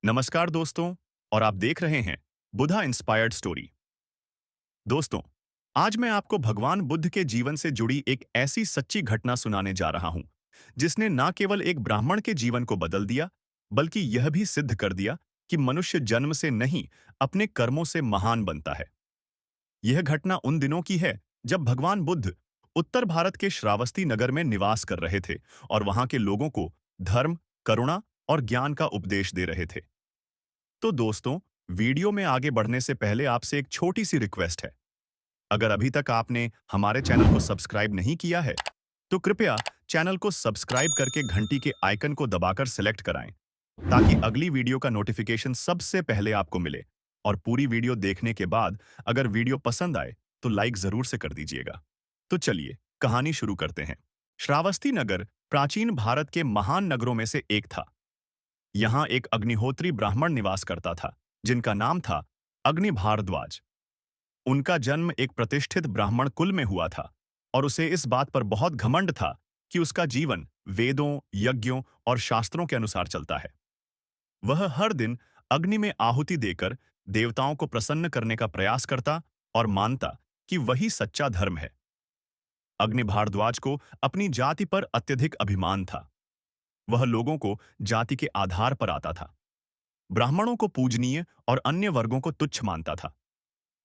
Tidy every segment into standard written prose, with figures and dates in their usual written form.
नमस्कार दोस्तों। और आप देख रहे हैं बुधा इंस्पायर्ड स्टोरी। दोस्तों, आज मैं आपको भगवान बुद्ध के जीवन से जुड़ी एक ऐसी सच्ची घटना सुनाने जा रहा हूं जिसने न केवल एक ब्राह्मण के जीवन को बदल दिया, बल्कि यह भी सिद्ध कर दिया कि मनुष्य जन्म से नहीं, अपने कर्मों से महान बनता है। यह घटना उन दिनों की है जब भगवान बुद्ध उत्तर भारत के श्रावस्ती नगर में निवास कर रहे थे और वहां के लोगों को धर्म, करुणा और ज्ञान का उपदेश दे रहे थे। तो दोस्तों, वीडियो में आगे बढ़ने से पहले आपसे एक छोटी सी रिक्वेस्ट है। अगर अभी तक आपने हमारे चैनल को सब्सक्राइब नहीं किया है, तो कृपया चैनल को सब्सक्राइब करके घंटी के आइकन को दबाकर सिलेक्ट कराएं, ताकि अगली वीडियो का नोटिफिकेशन सबसे पहले आपको मिले। और पूरी वीडियो देखने के बाद अगर वीडियो पसंद आए तो लाइक जरूर से कर दीजिएगा। तो चलिए कहानी शुरू करते हैं। श्रावस्ती नगर प्राचीन भारत के महान नगरों में से एक था। यहाँ एक अग्निहोत्री ब्राह्मण निवास करता था, जिनका नाम था अग्नि भारद्वाज। उनका जन्म एक प्रतिष्ठित ब्राह्मण कुल में हुआ था और उसे इस बात पर बहुत घमंड था कि उसका जीवन वेदों, यज्ञों और शास्त्रों के अनुसार चलता है। वह हर दिन अग्नि में आहुति देकर देवताओं को प्रसन्न करने का प्रयास करता और मानता कि वही सच्चा धर्म है। अग्नि भारद्वाज को अपनी जाति पर अत्यधिक अभिमान था। वह लोगों को जाति के आधार पर आता था, ब्राह्मणों को पूजनीय और अन्य वर्गों को तुच्छ मानता था।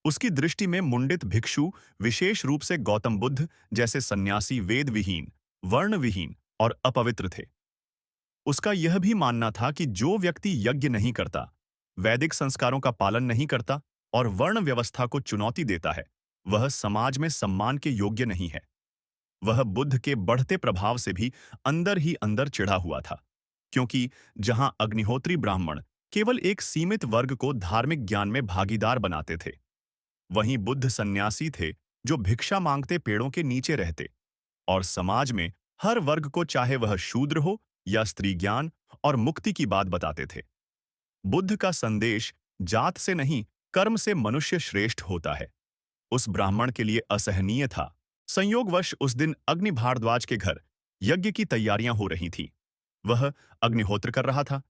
उसकी दृष्टि में मुंडित भिक्षु, विशेष रूप से गौतम बुद्ध जैसे सन्यासी, वेद विहीन, वर्ण विहीन और अपवित्र थे। उसका यह भी मानना था कि जो व्यक्ति यज्ञ नहीं करता, वैदिक संस्कारों का पालन नहीं करता और वर्ण व्यवस्था को चुनौती देता है, वह समाज में सम्मान के योग्य नहीं है। वह बुद्ध के बढ़ते प्रभाव से भी अंदर ही अंदर चिढ़ा हुआ था, क्योंकि जहां अग्निहोत्री ब्राह्मण केवल एक सीमित वर्ग को धार्मिक ज्ञान में भागीदार बनाते थे, वहीं बुद्ध सन्यासी थे जो भिक्षा मांगते पेड़ों के नीचे रहते और समाज में हर वर्ग को, चाहे वह शूद्र हो या स्त्री, ज्ञान और मुक्ति की बात बताते थे। बुद्ध का संदेश जात से नहीं, कर्म से मनुष्य श्रेष्ठ होता है, उस ब्राह्मण के लिए असहनीय था। संयोगवश उस दिन अग्नि भारद्वाज के घर यज्ञ की तैयारियां हो रही थीं। वह अग्निहोत्र कर रहा था।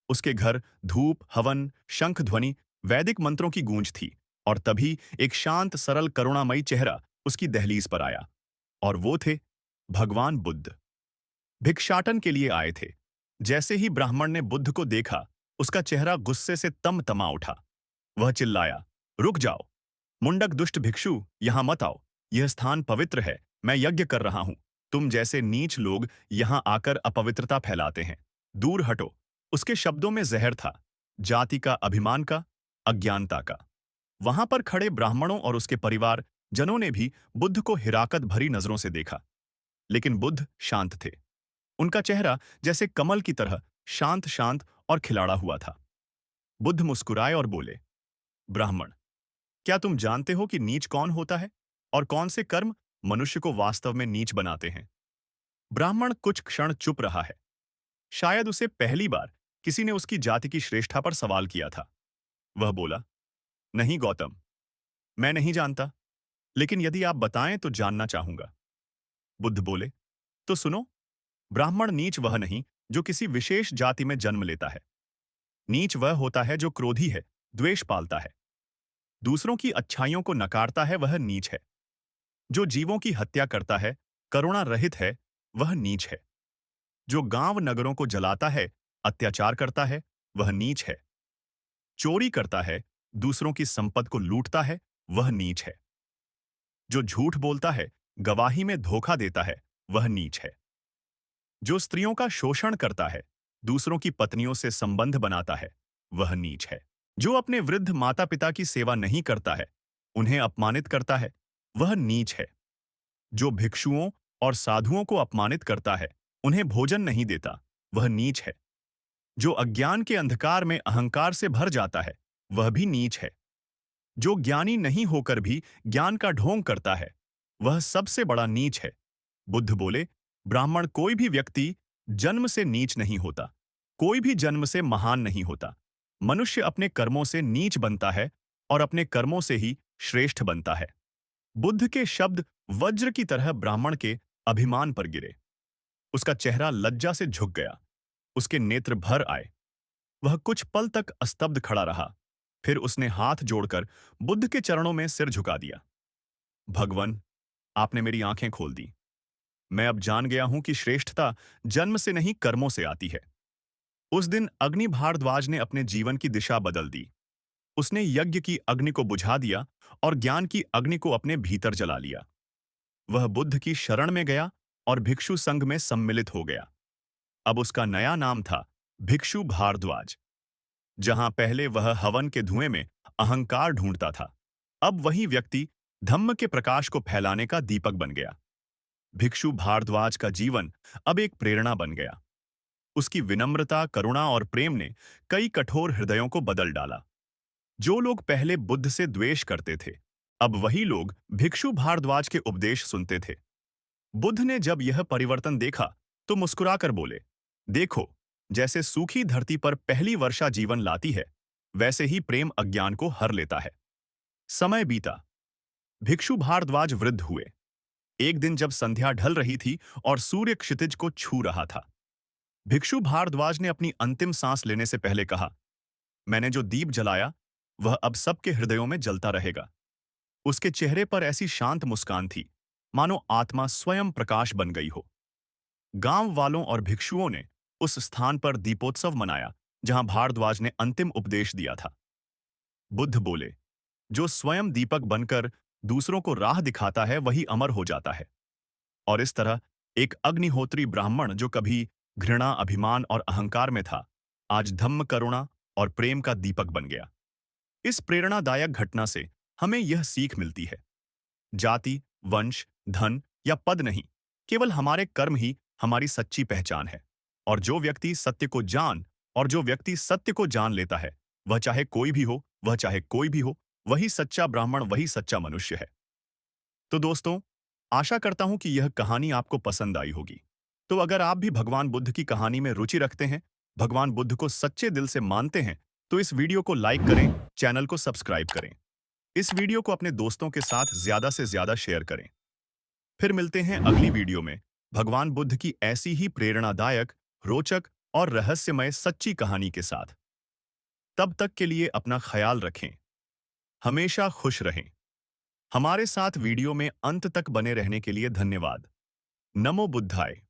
उसके घर धूप, हवन, शंख ध्वनि, वैदिक मंत्रों की गूंज थी और तभी एक शांत, सरल, करुणामयी चेहरा उसकी दहलीज पर आया। और वो थे भगवान बुद्ध। भिक्षाटन के लिए आए थे। जैसे ही ब्राह्मण ने बुद्ध को देखा, उसका चेहरा गुस्से से तम-तमा उठा। वह चिल्लाया, रुक जाओ, मुंडक दुष्ट भिक्षु, यहां मत आओ। यह स्थान पवित्र है, मैं यज्ञ कर रहा हूं। तुम जैसे नीच लोग यहां आकर अपवित्रता फैलाते हैं। दूर हटो। उसके शब्दों में जहर था, जाति का, अभिमान का, अज्ञानता का। वहां पर खड़े ब्राह्मणों और उसके परिवार जनों ने भी बुद्ध को हिराकत भरी नजरों से देखा, लेकिन बुद्ध शांत थे। उनका चेहरा जैसे कमल की तरह शांत शांत और खिलाड़ा हुआ था। बुद्ध मुस्कुराए और बोले, ब्राह्मण, क्या तुम जानते हो कि नीच कौन होता है और कौन से कर्म मनुष्य को वास्तव में नीच बनाते हैं? ब्राह्मण कुछ क्षण चुप रहा है। शायद उसे पहली बार किसी ने उसकी जाति की श्रेष्ठता पर सवाल किया था। वह बोला, नहीं गौतम, मैं नहीं जानता, लेकिन यदि आप बताएं तो जानना चाहूंगा। बुद्ध बोले, तो सुनो, ब्राह्मण नीच वह नहीं जो किसी विशेष जाति में जन्म लेता है। नीच वह होता है जो क्रोधी है, द्वेष पालता है, दूसरों की अच्छाइयों को नकारता है, वह नीच है। जो जीवों की हत्या करता है, करुणा रहित है, वह नीच है। जो गांव नगरों को जलाता है, अत्याचार करता है, वह नीच है। चोरी करता है, दूसरों की संपत्ति को लूटता है, वह नीच है। जो झूठ बोलता है, गवाही में धोखा देता है, वह नीच है। जो स्त्रियों का शोषण करता है, दूसरों की पत्नियों से संबंध बनाता है, वह नीच है। जो अपने वृद्ध माता पिता की सेवा नहीं करता है, उन्हें अपमानित करता है, वह नीच है। जो भिक्षुओं और साधुओं को अपमानित करता है, उन्हें भोजन नहीं देता, वह नीच है। जो अज्ञान के अंधकार में अहंकार से भर जाता है, वह भी नीच है। जो ज्ञानी नहीं होकर भी ज्ञान का ढोंग करता है, वह सबसे बड़ा नीच है। बुद्ध बोले, ब्राह्मण, कोई भी व्यक्ति जन्म से नीच नहीं होता, कोई भी जन्म से महान नहीं होता। मनुष्य अपने कर्मों से नीच बनता है और अपने कर्मों से ही श्रेष्ठ बनता है। बुद्ध के शब्द वज्र की तरह ब्राह्मण के अभिमान पर गिरे। उसका चेहरा लज्जा से झुक गया, उसके नेत्र भर आए। वह कुछ पल तक स्तब्ध खड़ा रहा। फिर उसने हाथ जोड़कर बुद्ध के चरणों में सिर झुका दिया। भगवन, आपने मेरी आंखें खोल दी। मैं अब जान गया हूं कि श्रेष्ठता जन्म से नहीं कर्मों से आती है। उस दिन अग्नि भारद्वाज ने अपने जीवन की दिशा बदल दी। उसने यज्ञ की अग्नि को बुझा दिया और ज्ञान की अग्नि को अपने भीतर जला लिया। वह बुद्ध की शरण में गया और भिक्षु संघ में सम्मिलित हो गया। अब उसका नया नाम था भिक्षु भारद्वाज। जहां पहले वह हवन के धुएं में अहंकार ढूंढता था, अब वही व्यक्ति धम्म के प्रकाश को फैलाने का दीपक बन गया। भिक्षु भारद्वाज का जीवन अब एक प्रेरणा बन गया। उसकी विनम्रता, करुणा और प्रेम ने कई कठोर हृदयों को बदल डाला। जो लोग पहले बुद्ध से द्वेष करते थे, अब वही लोग भिक्षु भारद्वाज के उपदेश सुनते थे। बुद्ध ने जब यह परिवर्तन देखा तो मुस्कुराकर बोले, देखो, जैसे सूखी धरती पर पहली वर्षा जीवन लाती है, वैसे ही प्रेम अज्ञान को हर लेता है। समय बीता। भिक्षु भारद्वाज वृद्ध हुए। एक दिन जब संध्या ढल रही थी और सूर्य क्षितिज को छू रहा था, भिक्षु भारद्वाज ने अपनी अंतिम सांस लेने से पहले कहा, मैंने जो दीप जलाया वह अब सबके हृदयों में जलता रहेगा। उसके चेहरे पर ऐसी शांत मुस्कान थी, मानो आत्मा स्वयं प्रकाश बन गई हो। गांव वालों और भिक्षुओं ने उस स्थान पर दीपोत्सव मनाया जहां भारद्वाज ने अंतिम उपदेश दिया था। बुद्ध बोले, जो स्वयं दीपक बनकर दूसरों को राह दिखाता है वही अमर हो जाता है। और इस तरह एक अग्निहोत्री ब्राह्मण जो कभी घृणा, अभिमान और अहंकार में था, आज धम्म, करुणा और प्रेम का दीपक बन गया। इस प्रेरणादायक घटना से हमें यह सीख मिलती है, जाति, वंश, धन या पद नहीं, केवल हमारे कर्म ही हमारी सच्ची पहचान है। और जो व्यक्ति सत्य को जान लेता है, वह चाहे कोई भी हो, वही सच्चा ब्राह्मण, वही सच्चा मनुष्य है। तो दोस्तों, आशा करता हूं कि यह कहानी आपको पसंद आई होगी। तो अगर आप भी भगवान बुद्ध की कहानी में रुचि रखते हैं, भगवान बुद्ध को सच्चे दिल से मानते हैं, तो इस वीडियो को लाइक करें, चैनल को सब्सक्राइब करें। इस वीडियो को अपने दोस्तों के साथ ज्यादा से ज्यादा शेयर करें। फिर मिलते हैं अगली वीडियो में भगवान बुद्ध की ऐसी ही प्रेरणादायक, रोचक और रहस्यमय सच्ची कहानी के साथ। तब तक के लिए अपना ख्याल रखें, हमेशा खुश रहें। हमारे साथ वीडियो में अंत तक बने रहने के लिए धन्यवाद। नमो बुद्धाय।